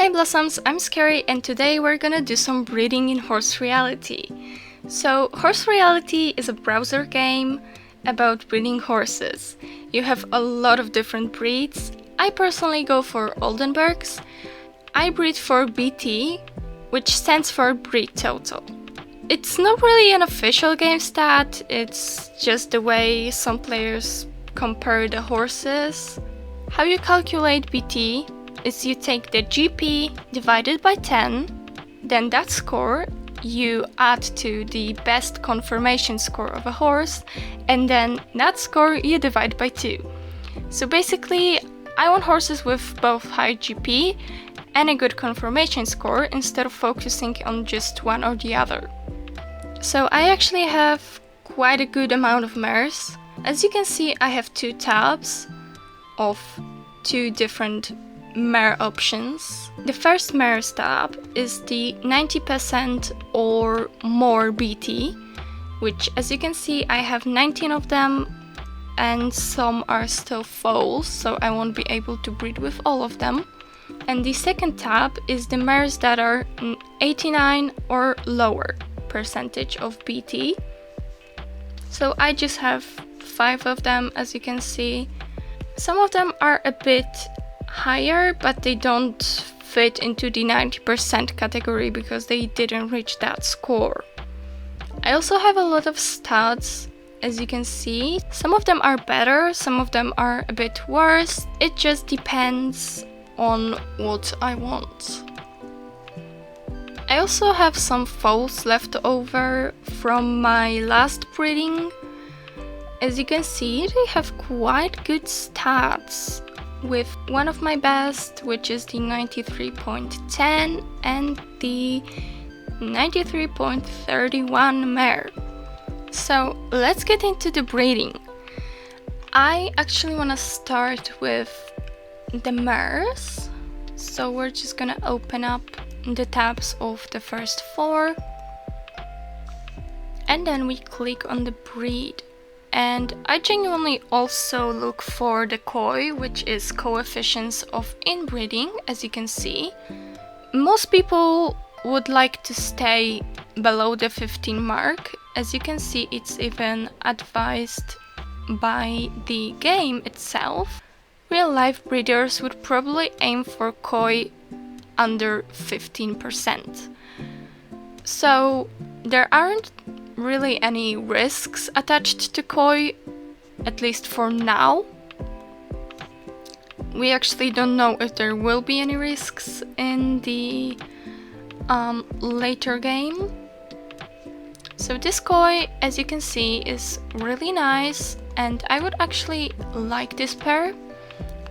Hey Blossoms, I'm Scary and today we're gonna do some breeding in Horse Reality. So, Horse Reality is a browser game about breeding horses. You have a lot of different breeds. I personally go for Oldenburgs. I breed for BT, which stands for Breed Total. It's not really an official game stat, it's just the way some players compare the horses. How you calculate BT is you take the GP divided by 10, then that score you add to the best conformation score of a horse, and then that score you divide by 2. So basically, I want horses with both high GP and a good conformation score instead of focusing on just one or the other. So I actually have quite a good amount of mares. As you can see, I have 2 tabs of 2 different mare options. The first mares tab is the 90% or more BT, which as you can see I have 19 of them and some are still foals, so I won't be able to breed with all of them. And the second tab is the mares that are 89 or lower percentage of BT. So I just have 5 of them, as you can see. Some of them are a bit higher, but they don't fit into the 90% category because they didn't reach that score. I also have a lot of stats, as you can see. Some of them are better, some of them are a bit worse. It just depends on what I want. I also have some foals left over from my last breeding. As you can see, they have quite good stats, with one of my best, which is the 93.10 and the 93.31 mare. So let's get into the breeding. I actually want to start with the mares. So we're just gonna open up the tabs of the first 4 and then we click on the breed. And I genuinely also look for the COI, which is coefficients of inbreeding, as you can see. Most people would like to stay below the 15 mark. As you can see, it's even advised by the game itself. Real life breeders would probably aim for COI under 15%. So there aren't really any risks attached to COI, at least for now. We actually don't know if there will be any risks in the later game. So this COI, as you can see, is really nice and I would actually like this pair.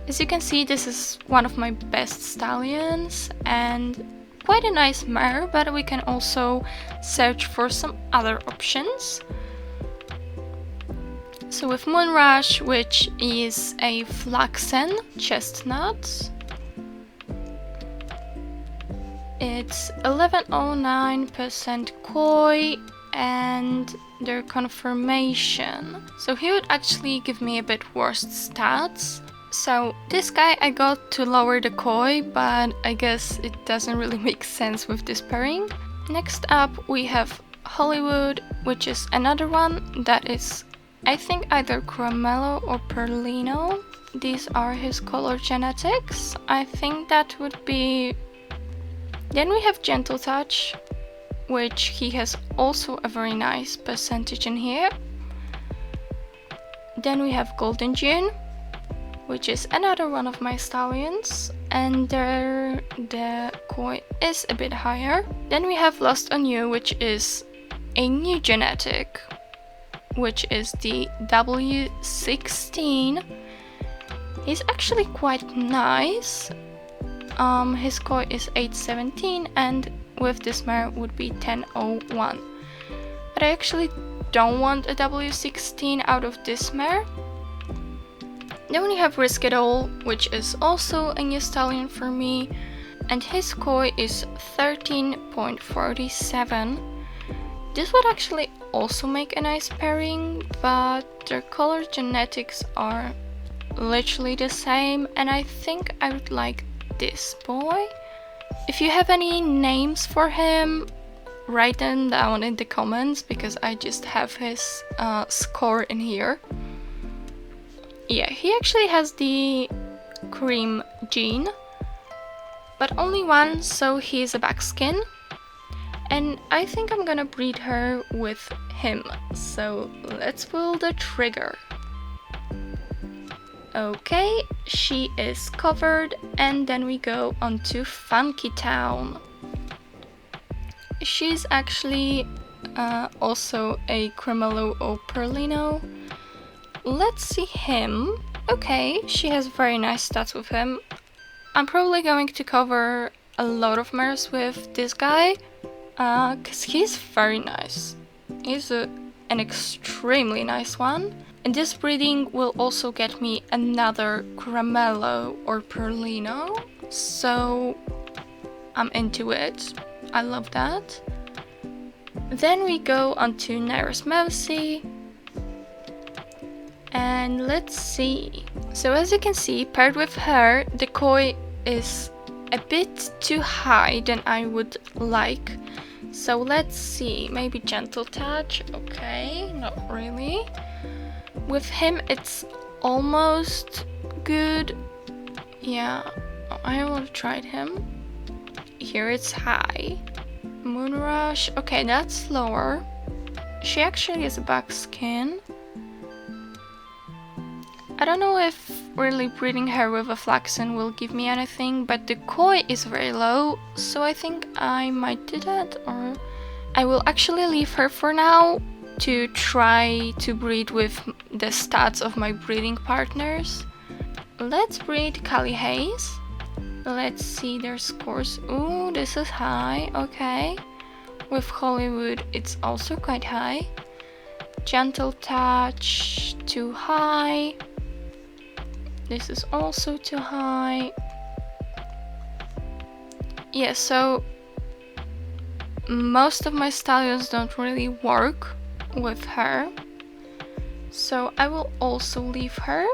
As you can see, this is one of my best stallions and quite a nice mare, but we can also search for some other options. So with Moonrush, which is a flaxen chestnut, it's 1109% COI and their conformation. So he would actually give me a bit worse stats. So this guy I got to lower the COI, but I guess it doesn't really make sense with this pairing. Next up we have Hollywood, which is another one that is, I think, either Caramello or Perlino. These are his color genetics. I think that would be... Then we have Gentle Touch, which he has also a very nice percentage in here. Then we have Golden June, which is another one of my stallions, and there the COI is a bit higher. Then we have Lost on You, which is a new genetic, which is the W16. He's actually quite nice. His COI is 817 and with this mare would be 1001. But I actually don't want a W16 out of this mare. Then we have Risk It All, which is also a new stallion for me, and his COI is 13.47. This would actually also make a nice pairing, but their color genetics are literally the same, and I think I would like this boy. If you have any names for him, write them down in the comments, because I just have his score in here. Yeah, he actually has the cream gene, but only one, so he's a backskin. And I think I'm gonna breed her with him, so let's pull the trigger. Okay, she is covered, and then we go on to Funky Town. She's actually also a Cremello or Perlino. Let's see him. Okay, she has very nice stats with him. I'm probably going to cover a lot of mares with this guy, because he's very nice. He's an extremely nice one. And this breeding will also get me another Cremello or Perlino, so I'm into it. I love that. Then we go on to Naira's Mousy. And let's see. So as you can see, paired with her, the koi is a bit too high than I would like. So let's see, maybe gentle touch. Okay, not really. With him, it's almost good. Yeah, I haven't tried him. Here it's high. Moonrush. Okay, that's lower. She actually is a buckskin. I don't know if really breeding her with a flaxen will give me anything, but the koi is very low, so I think I might do that, or I will actually leave her for now to try to breed with the stats of my breeding partners. Let's breed Cali Hayes. Let's see their scores. Ooh, this is high, okay. With Hollywood, it's also quite high. Gentle touch, too high. This is also too high. Yeah, so most of my stallions don't really work with her, so I will also leave her.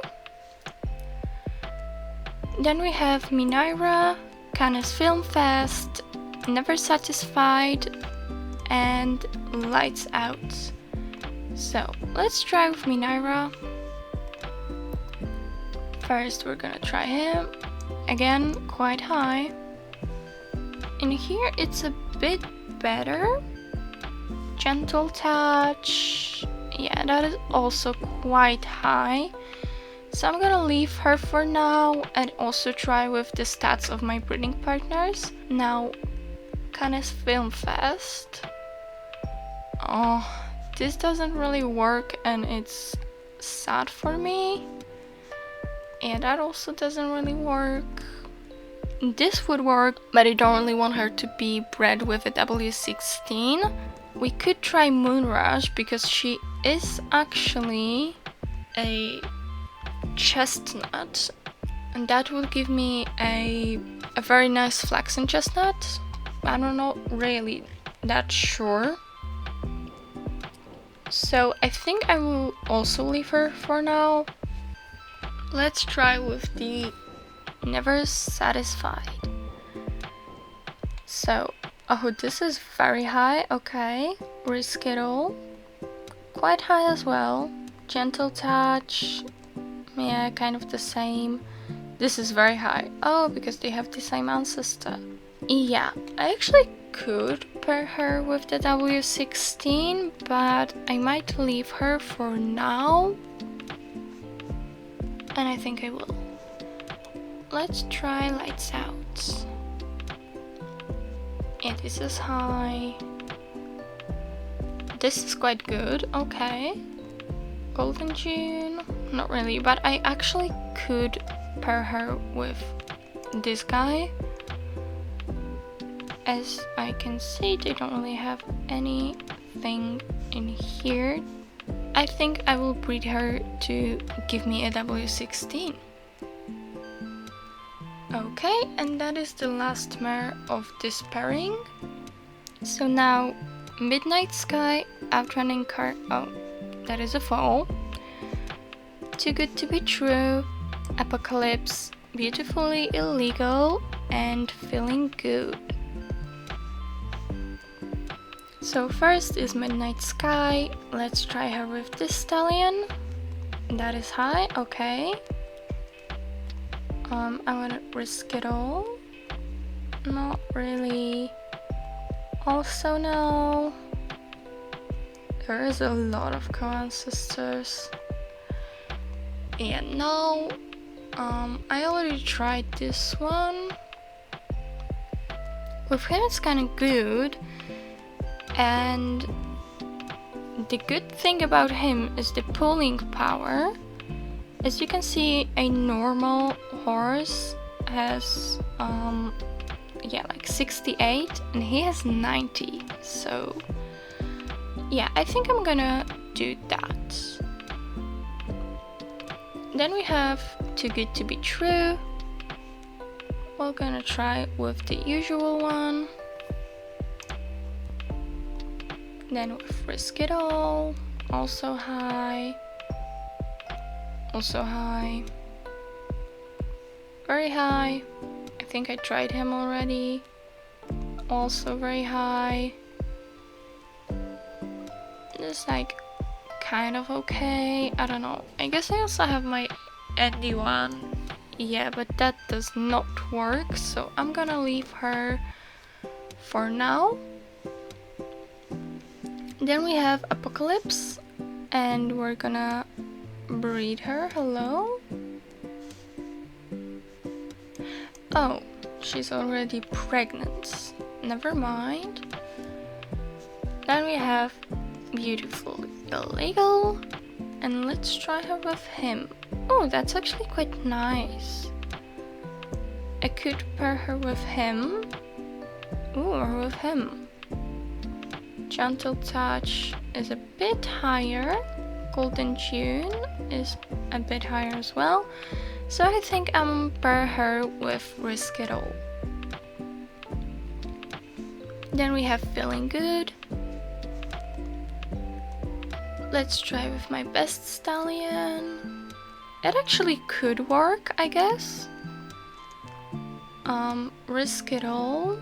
Then we have Minaira, Cannes Film Fest, Never Satisfied, and Lights Out. So let's try with Minaira. First we're gonna try him. Again, quite high. In here it's a bit better. Gentle touch. Yeah, that is also quite high. So I'm gonna leave her for now and also try with the stats of my breeding partners. Now, Cannes Film Fest. Oh, this doesn't really work and it's sad for me. And that also doesn't really work. This would work, but I don't really want her to be bred with a W16. We could try Moonrush because she is actually a chestnut, and that would give me a very nice flaxen chestnut. I'm not really that sure. So I think I will also leave her for now. Let's try with the Never Satisfied. So, oh, this is very high. Okay, Risk It All. Quite high as well. Gentle touch. Yeah, kind of the same. This is very high. Oh, because they have the same ancestor. Yeah, I actually could pair her with the W16, but I might leave her for now. And I think I will. Let's try Lights Out. And this is high. This is quite good, okay. Golden June, not really, but I actually could pair her with this guy. As I can see, they don't really have anything in here. I think I will breed her to give me a W16. Okay, and that is the last mare of this pairing. So now, Midnight Sky, Outrunning Car. Oh, that is a foal. Too Good to Be True, Apocalypse, beautifully illegal and feeling good. So first is Midnight Sky. Let's try her with this stallion. That is high, okay. I wanna risk it all. Not really. Also no. There is a lot of co-ancestors. Yeah, no. I already tried this one. With him it's kinda good. And the good thing about him is the pulling power. As you can see, a normal horse has like 68 and he has 90. So yeah, I think I'm gonna do that. Then we have Too Good to Be True. We're gonna try with the usual one. Then with Risk It All, also high, also high, very high. I think I tried him already, also very high. This like kind of okay, I don't know. I guess I also have my Andy one, yeah, but that does not work, so I'm gonna leave her for now. Then we have Apocalypse, and we're gonna breed her. Hello? Oh, she's already pregnant. Never mind. Then we have Beautiful Illegal, and let's try her with him. Oh, that's actually quite nice. I could pair her with him. Ooh, or with him. Gentle Touch is a bit higher. Golden June is a bit higher as well. So I think I'm pair her with Risk It All. Then we have Feeling Good. Let's try with my Best Stallion. It actually could work, I guess. Risk It All.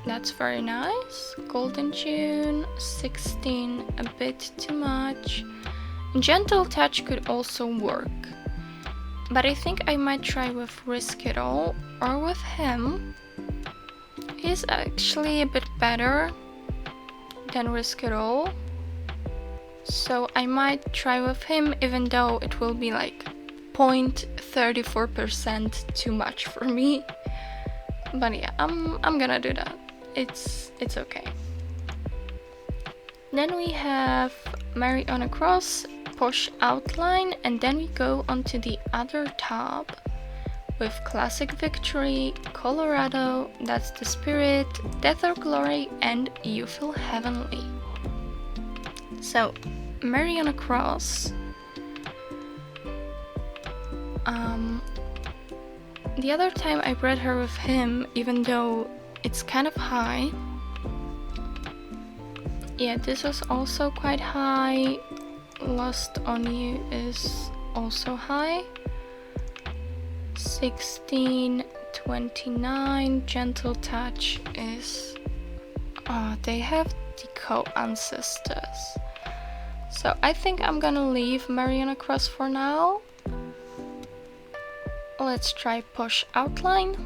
That's very nice. Golden June, 16, a bit too much. Gentle Touch could also work. But I think I might try with Risk It All or with him. He's actually a bit better than Risk It All. So I might try with him, even though it will be like 0.34% too much for me. But yeah, I'm gonna do that. It's okay. Then we have Mary on a Cross, Posh Outline, and then we go onto the other tab with Classic Victory, Colorado, That's the Spirit, Death or Glory, and You Feel Heavenly. So, Mary on a Cross. The other time I bred her with him, even though it's kind of high. Yeah, this was also quite high. Lost on You is also high. 16, 29. Gentle Touch is... Oh, they have the co-ancestors. So I think I'm gonna leave Mariana Cross for now. Let's try Posh Outline.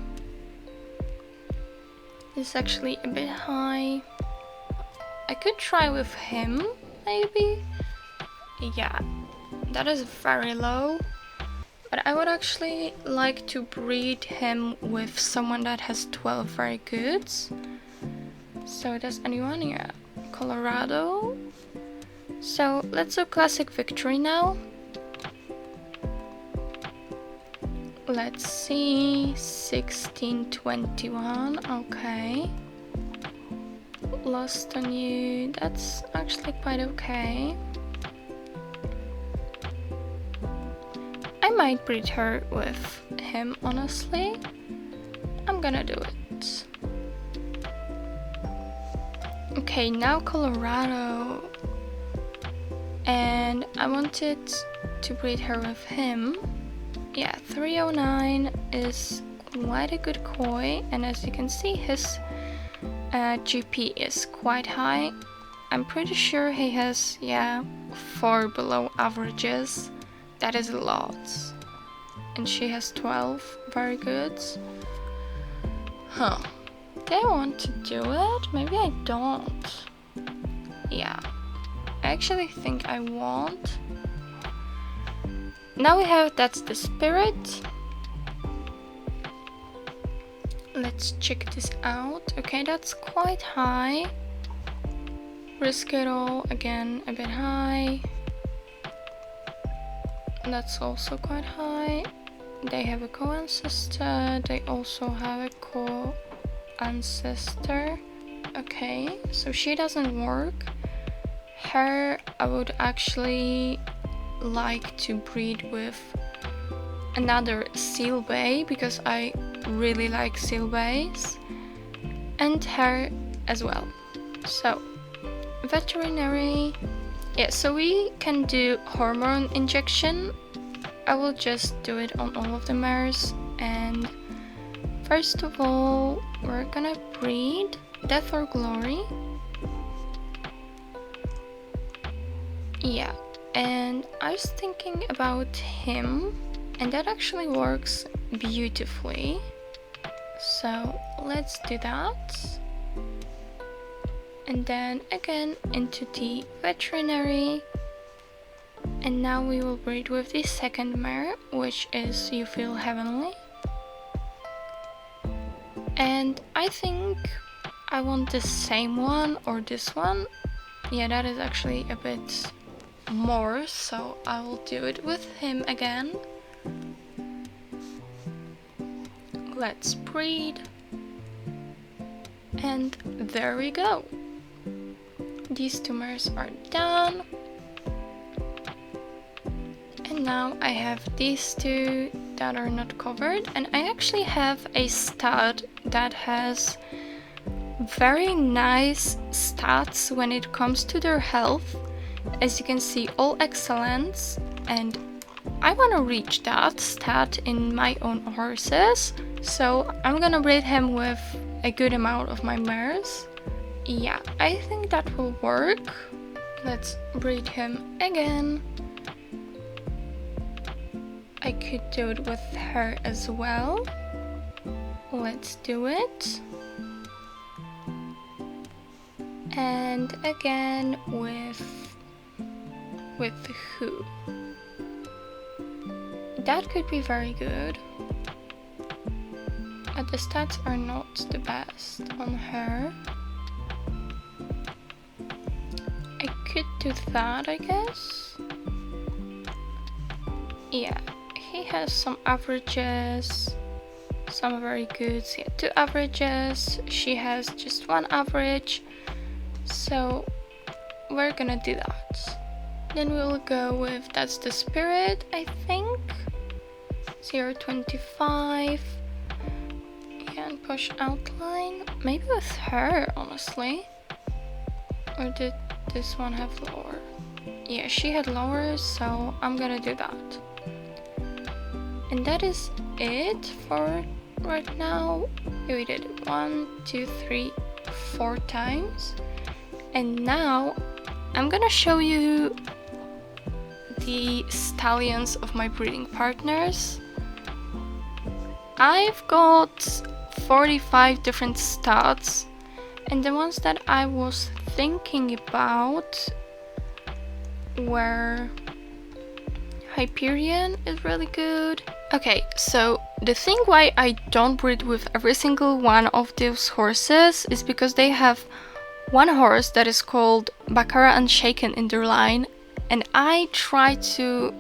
It's actually a bit high. I could try with him, maybe. Yeah, that is very low. But I would actually like to breed him with someone that has 12 very goods. So does anyone? Yeah, Colorado. So let's do Classic Victory now. Let's see, 1621, okay. Lost on You, that's actually quite okay. I might breed her with him, honestly. I'm gonna do it. Okay, now Colorado. And I wanted to breed her with him. Yeah, 309 is quite a good koi, and as you can see, his GP is quite high. I'm pretty sure he has, 4 below averages. That is a lot. And she has 12 very good. Huh. Do I want to do it? Maybe I don't. Yeah. I actually think I won't. Now we have That's the Spirit. Let's check this out. Okay, that's quite high. Risk It All, again, a bit high. That's also quite high. They have a co-ancestor. They also have a co-ancestor. Okay, so she doesn't work. Her, I would actually like to breed with another seal bay because I really like seal bays, and her as well. So veterinary, so we can do hormone injection. I will just do it on all of the mares, and first of all we're gonna breed Death or Glory. Yeah, and I was thinking about him, and that actually works beautifully. So let's do that. And then again into the veterinary. And now we will breed with the second mare, which is You Feel Heavenly. And I think I want the same one or this one. Yeah, that is actually a bit more, so I will do it with him again. Let's breed. And there we go. These two mares are done. And now I have these two that are not covered, and I actually have a stud that has very nice stats when it comes to their health. As you can see, all excellence, and I want to reach that stat in my own horses, so I'm gonna breed him with a good amount of my mares. Yeah, I think that will work. Let's breed him again. I could do it with her as well. Let's do it. And again with who? That could be very good. But the stats are not the best on her. I could do that, I guess. Yeah, he has some averages, some very good. Yeah, 2 averages. She has just 1 average. So we're gonna do that. Then we'll go with That's the Spirit, I think. 0.25. Yeah, and push outline. Maybe with her, honestly. Or did this one have lower? Yeah, she had lower, so I'm gonna do that. And that is it for right now. We did it 1, 2, 3, 4 times. And now I'm gonna show you the stallions of my breeding partners. I've got 45 different stats, and the ones that I was thinking about were Hyperion is really good. Okay, so the thing why I don't breed with every single one of those horses is because they have one horse that is called Baccarat Unshaken in their line, and I try to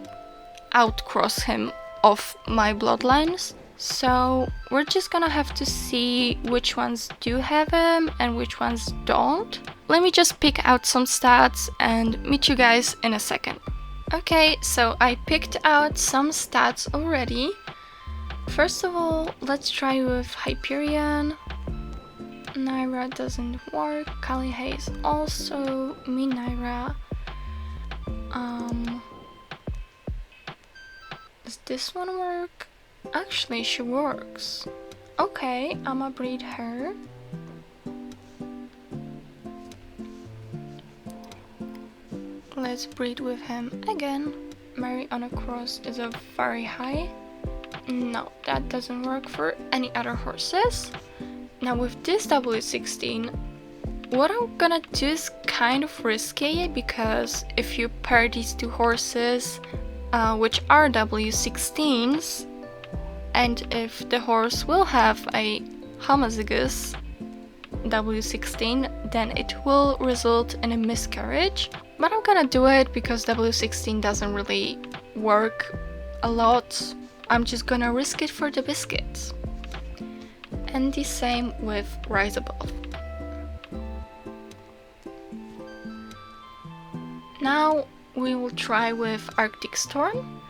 outcross him off my bloodlines. So we're just gonna have to see which ones do have him and which ones don't. Let me just pick out some stats and meet you guys in a second. Okay, so I picked out some stats already. First of all, let's try with Hyperion. Naira doesn't work. Kali Hayes also. Me Naira. Does this one work? Actually, she works. Okay, I'ma breed her. Let's breed with him again. Mary on a cross is a very high. No, that doesn't work for any other horses. Now with this W16, what I'm gonna do is kind of risky, because if you pair these two horses, which are W16s, and if the horse will have a homozygous W16, then it will result in a miscarriage. But I'm gonna do it because W16 doesn't really work a lot. I'm just gonna risk it for the biscuits. And the same with Rise Above. Now we will try with Arctic Storm.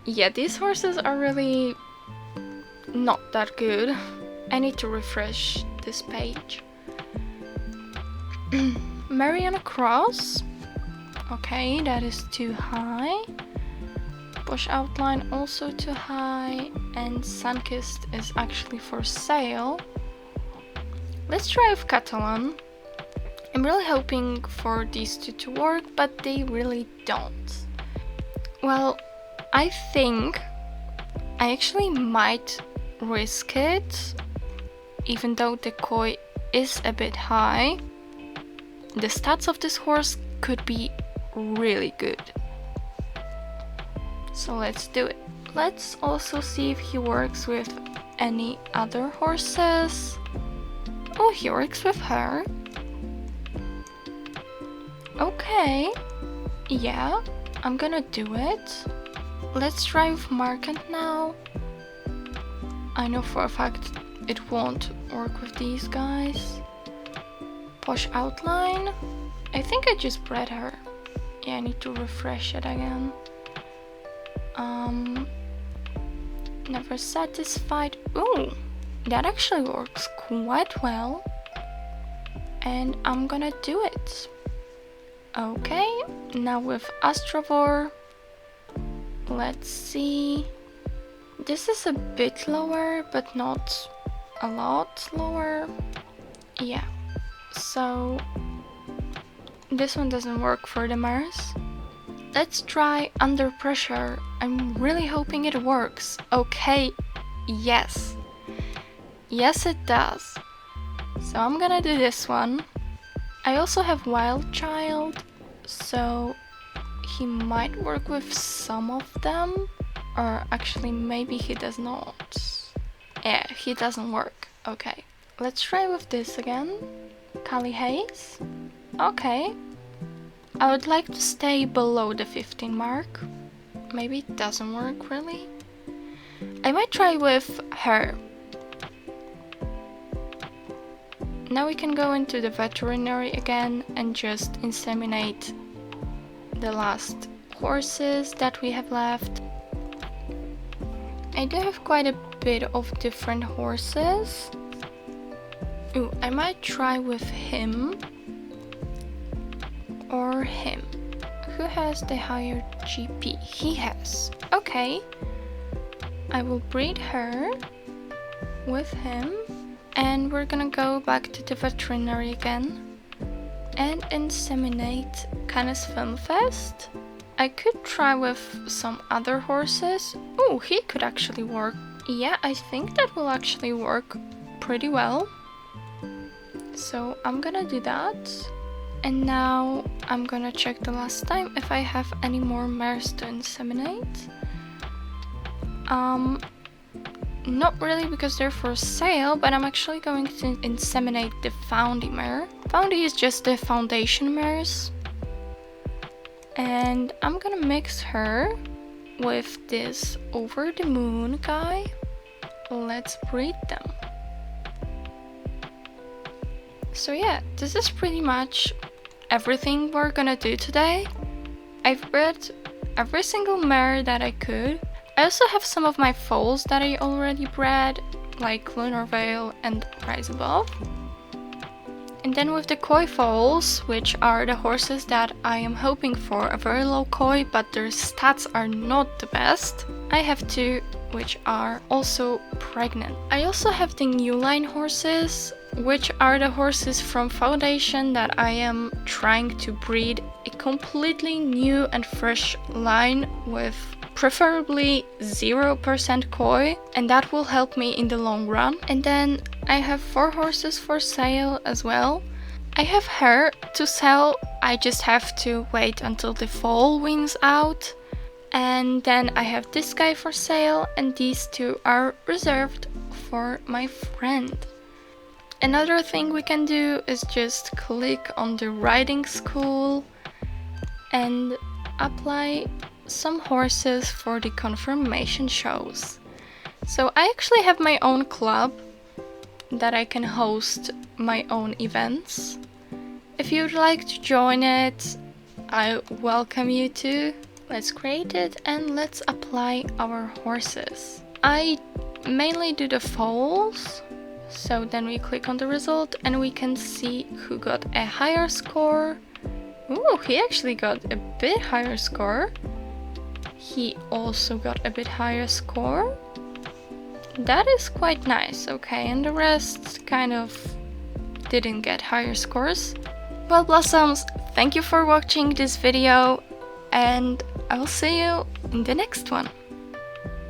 Yeah, these horses are really not that good. I need to refresh this page. Mary on a cross. Okay, that is too high. Bush outline also too high. And Sunkissed is actually for sale. Let's try with Catalan. I'm really hoping for these two to work, but they really don't. Well, I think I actually might risk it, even though the koi is a bit high. The stats of this horse could be really good. So let's do it. Let's also see if he works with any other horses. Oh, he works with her. Okay, yeah, I'm gonna do it. Let's try with Markant now. I know for a fact it won't work with these guys. Posh outline. I think I just bred her. Yeah, I need to refresh it again. Never satisfied. Ooh, that actually works quite well. And I'm gonna do it. Okay, now with Astrovor. Let's see. This is a bit lower, but not a lot lower. Yeah, so this one doesn't work for the mares. Let's try Under Pressure. I'm really hoping it works. Okay, yes. Yes, it does. So I'm gonna do this one. I also have Wild Child, so he might work with some of them. Or actually, maybe he does not. Yeah, he doesn't work. Okay, let's try with this again. Kali Hayes. Okay. I would like to stay below the 15 mark. Maybe it doesn't work really. I might try with her. Now we can go into the veterinary again and just inseminate the last horses that we have left. I do have quite a bit of different horses. Ooh, I might try with him or him. Who has the higher GP? He has. Okay. I will breed her with him. And we're gonna go back to the veterinary again and inseminate Canis Filmfest. I could try with some other horses. Oh, he could actually work. Yeah, I think that will actually work pretty well. So I'm gonna do that. And now I'm gonna check the last time if I have any more mares to inseminate. Not really, because they're for sale, but I'm actually going to inseminate the Foundy mare. Foundy is just the foundation mares. And I'm gonna mix her with this Over the Moon guy. Let's breed them. So yeah, this is pretty much everything we're gonna do today. I've bred every single mare that I could. I also have some of my foals that I already bred, like Lunar Veil and Rise Above. And then with the koi foals, which are the horses that I am hoping for a very low koi, but their stats are not the best, I have to which are also pregnant. I also have the new line horses, which are the horses from Foundation that I am trying to breed a completely new and fresh line with preferably 0% koi, and that will help me in the long run. And then I have 4 horses for sale as well. I have her to sell, I just have to wait until the fall wins out. And then I have this guy for sale, and these 2 are reserved for my friend. Another thing we can do is just click on the riding school and apply some horses for the confirmation shows. So I actually have my own club that I can host my own events. If you'd like to join it, I welcome you to. Let's create it and let's apply our horses. I mainly do the foals. So then we click on the result and we can see who got a higher score. Ooh, he actually got a bit higher score. He also got a bit higher score. That is quite nice. Okay, and the rest kind of didn't get higher scores. Well, Blossoms, thank you for watching this video, and I'll see you in the next one.